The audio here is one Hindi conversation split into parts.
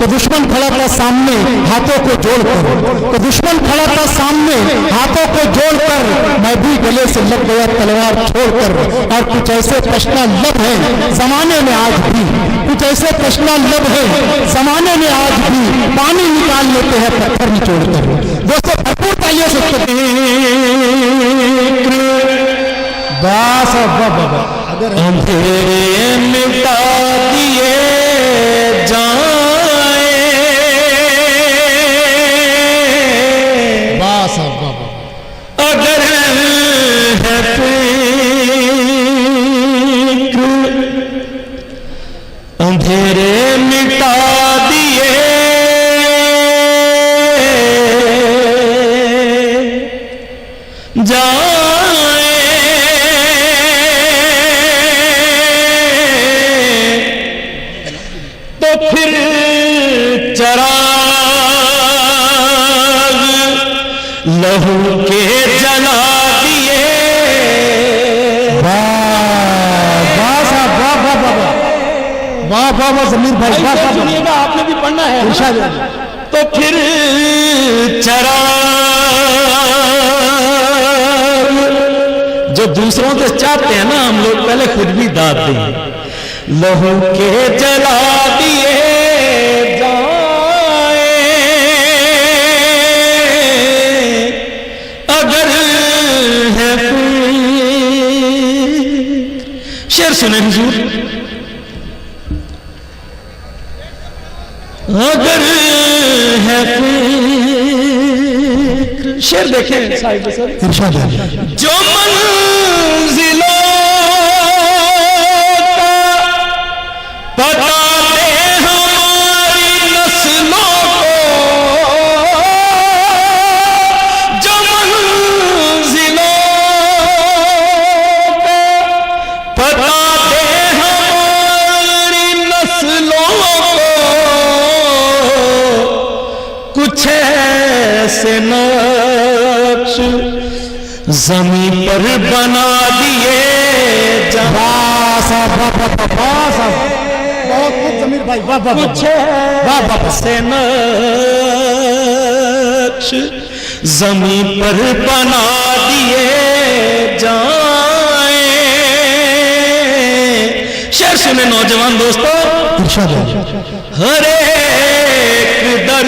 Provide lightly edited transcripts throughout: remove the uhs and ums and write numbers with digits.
तो दुश्मन खड़ा था सामने हाथों को जोड़कर, तो दुश्मन खड़ा था सामने हाथों को जोड़कर, मैं भी गले से लग गया तलवार छोड़कर। और कुछ ऐसे प्रश्न लब है जमाने में आज भी, कुछ ऐसे प्रश्न लब है जमाने में आज भी, पानी निकाल लेते हैं पत्थर निचोड़कर। दोस्तों भरपूर तालियों से बस अगर अंधेरे मिटा दिए जाए, बस अगर है फिक्र अंधेरे मिटा दिए जाए, फिर चराग लहू के जला दिए। वाह वाह वाह जमीर भाई, वाह वाह सुनिएगा, आपने भी पढ़ना है। तो फिर चराग जो दूसरों से चाहते हैं ना हम लोग, पहले खुद भी दाद दें। लहू के जला दिए जाए, अगर है शेर सुने हुजूर, अगर है फिक्र, शेर देखें साहिब सर, जो मंजिलों पता दे हमारी नस्लों को, जो मंजिलों को पता दे हमारी नस्लों को, कुछ ऐसे नक्श जमीन पर बना दिए बहुत जमीर भाई, वाह वाह कुछ से नक्श जमीन पर बना दिए जाए। शेर सुने नौजवान दोस्तों, हर एक दर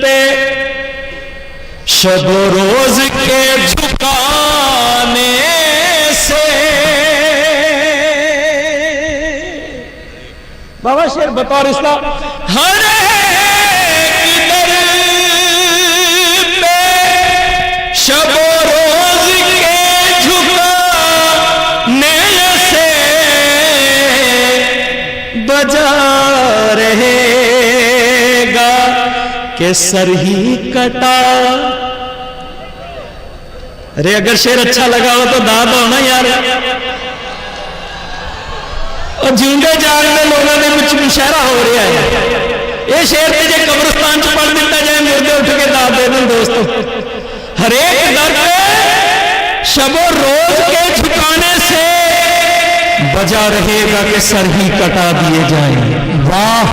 पे शब रोज के झुकाने से, बाबा शेर बतौर इस्लाम, हर एक दर पे शब रोज के झुकाने से बजा रहेगा कि सर ही कटा। अरे अगर शेर अच्छा लगा हो तो दाद हो ना यार। और जिंदे जागते लोगों के कुछ मुशायरा हो रहा है, ये शेर ते जे कब्रिस्तान च पढ़ दिता जाए, मुर्दे उठ के दाद दे दें दोस्तों। हरेक दर पे शबो रोज के झुकाने से बजा रहेगा कि सर ही कटा दिए जाए। वाह,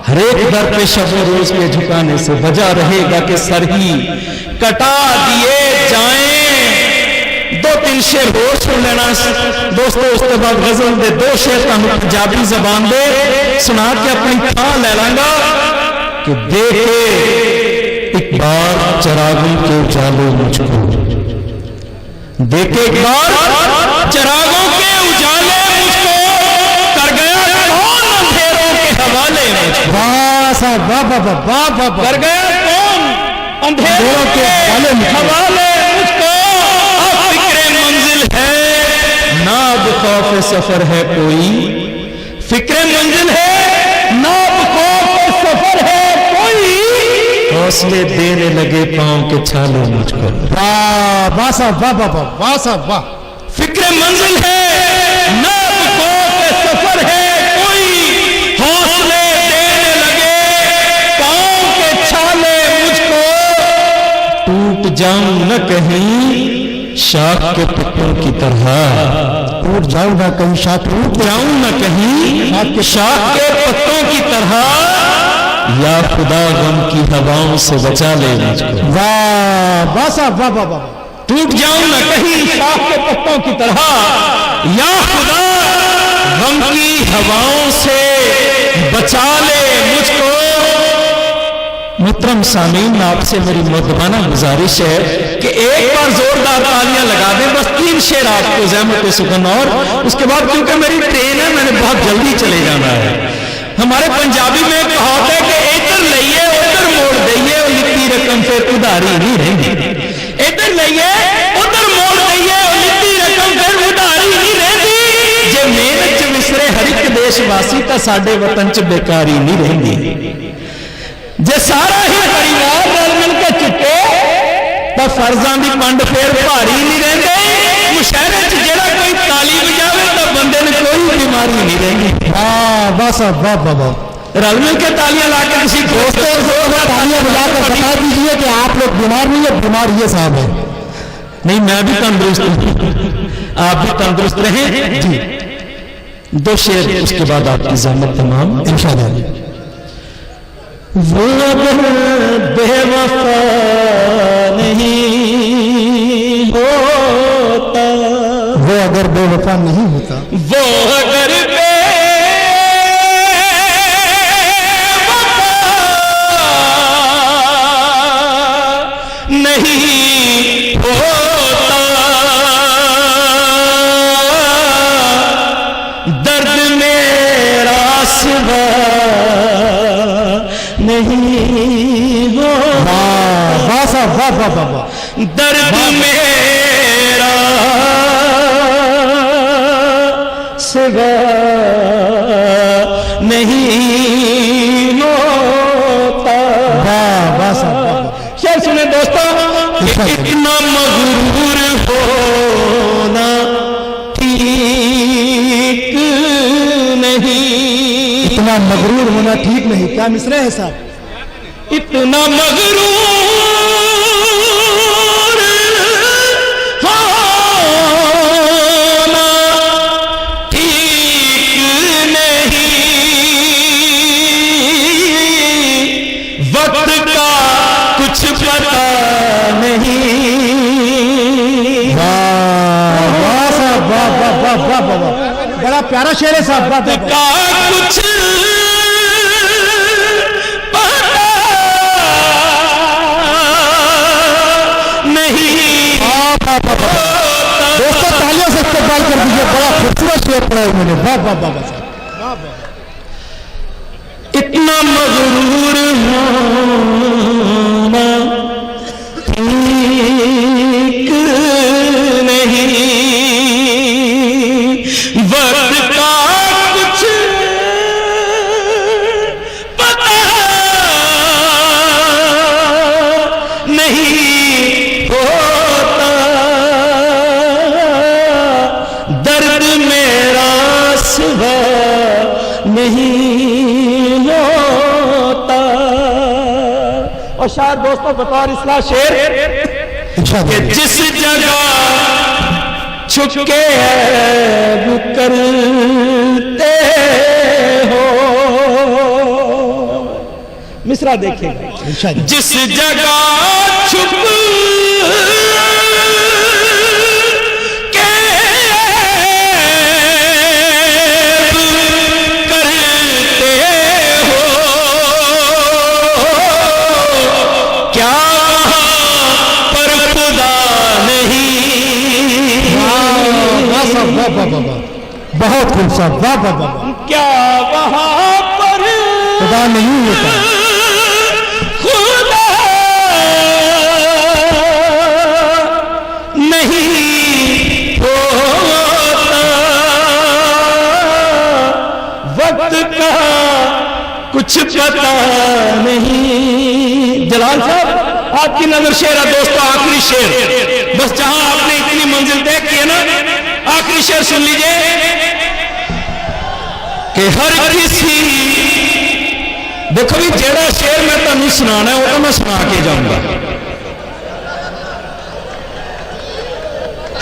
हरेक दर पे शबो रोज के झुकाने से बजा रहेगा कि सर ही कटा दिए जाएं। दो तीन शेर और सुन लेना दोस्तों, उसके बाद गजल दे दो शेर पंजाबी जबान दे सुना के अपनी थां ले लांगा कि देखे एक बार चरागों के उजाले मुझको, देखे एक बार चरागों के उजाले मुझको, कर गया कौन अंधेरों के हवाले मुझको। वाह साहब, वाह वाह वाह वाह, कर गया कौन अंधेरों के हवाले मुझको। ना अब खौफ सफर है कोई, फिक्रे मंजिल है ना अब खौफ सफर है कोई, हौसले देने लगे पांव के छाले मुझको। वाह वाह साहब, वाह वाह वाह साहब, वाह। फिक्रे मंजिल है ना अब खौफ सफर है कोई, हौसले देने लगे पांव के छाले मुझको। टूट जाऊं न कहीं शाख के पत्तों की तरह टूट जाऊं ना कहीं शाख टूट जाऊं न कहीं शाख के पत्तों की तरह, या खुदा गम की हवाओं से बचा ले मुझको। वाह वाह साहब, वाह वाह वाह। टूट जाऊं न कहीं शाख के पत्तों की तरह, या खुदा गम की हवाओं से बचा ले मुझको। मुहतरम सामीन, आपसे मेरी मुद्दबाना गुजारिश है कि एक बार जोरदार तालियां लगा दें। बस 3 शेर आपको ज़हमत सुकन, और उसके बाद क्योंकि मेरी ट्रेन है, मैंने बहुत जल्दी चले जाना है। हमारे पंजाबी में कहावत है कि इधर लइए उधर मोड़ दइए, लिखी रकम फिर उधारी नहीं रहेगी। इधर लइए उधर मोड़ दइए, लिखी रकम फिर उधारी नहीं रहेगी। जे मेहनत च विसरे हर एक देशवासी, तो साडे वतन च बेकारी नहीं रहेंगी। जे सारा ही परिवार रल मिल के चुके, तो फर्जां की पंड फिर भारी नहीं रहते। मुशहरे च जेड़ा कोई ताली बजावे, तो बंदे ने कोई बीमारी नहीं रहेगी। वाह वाह साहब, वाह वाह वाह। रल मिल के तालियां ला के किसी दोस्तों तालियां बजाकर बता दीजिए कि आप लोग बीमार नहीं है, बीमार ये साहब है। नहीं, मैं भी तंदुरुस्त हूं, आप भी तंदुरुस्त रहें जी। 2 शेर, उसके बाद आपकी ज़हमत तमाम इंशाअल्लाह। वो अगर बेवफा नहीं होता, वो अगर बेवफा नहीं होता, वो अगर नहीं होता, दर्द मेरा सिवा नहीं हो। वाह साहब, वाह वाह वाह वाह। दर्द मेरा सिवा नहीं होता। वाह वाह साहब। शेर सुने दोस्तों, इतना मगरूर होना ठीक नहीं, इतना मगरूर होना ठीक नहीं। क्या मिसरे है साहब? इतना मगरूर होना ठीक नहीं, वक्त का कुछ पता नहीं। वाह वाह साहब, वाह वाह वाह वाह वाह वाह। बड़ा प्यारा शेर है साहब, वाह वाह। का कुछ दोस्तों तालियों से इस्तेमाल कर दीजिए, बड़ा खूबसूरत शेर पढ़ा उन्होंने। वाह वाह वाह वाह। इतना मगरूर होना ठीक नहीं, वक्त का कुछ पता नहीं होता, दर्द मेरा सिवा नहीं होता। और शायद दोस्तों बतौर इसला शेर कि जिस जगह छुपके है करते हो, मिसरा देखिएगा। जिस जगह छुप बहुत खूबसूरत, वाह वाह वाह। क्या वहां पर खुदा नहीं होता, खुदा नहीं होता, वक्त का कुछ पता नहीं। जलाल साहब आपकी नजर शेर है दोस्तों, आखिरी शेर, बस जहां आपने इतनी मंजिल तय की है ना, आखिरी शेर सुन लीजिए कि हर किसी, देखो भी जेड़ा शेर मैं तुम सुनाना है वो तो मैं सुना के जाऊंगा।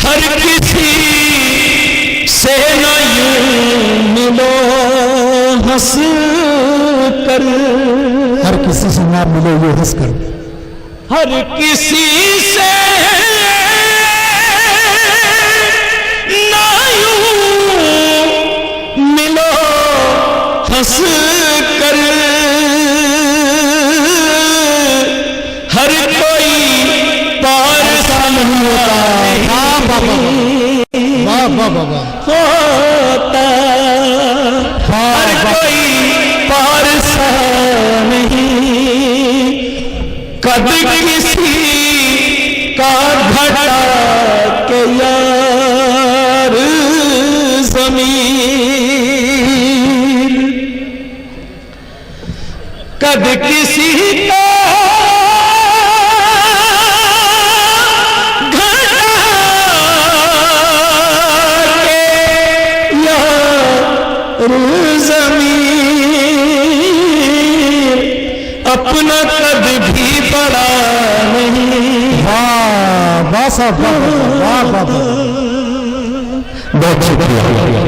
हर किसी से न यूं मिलो हंस कर, हर किसी से ना मिलो ये हंस कर, हर किसी से ना यूं मिलो हंस कर, हर कोई पारसा नहीं होता, वाह बाबा वाह वाह बाबा होता, हर कोई पारसा नहीं, कद किसी का घटा के यार जमीन, कद किसी का जमीन, अपना कद भी बड़ा नहीं। वाह वाह साहब वाह वाह वाह, बहुत शुक्रिया।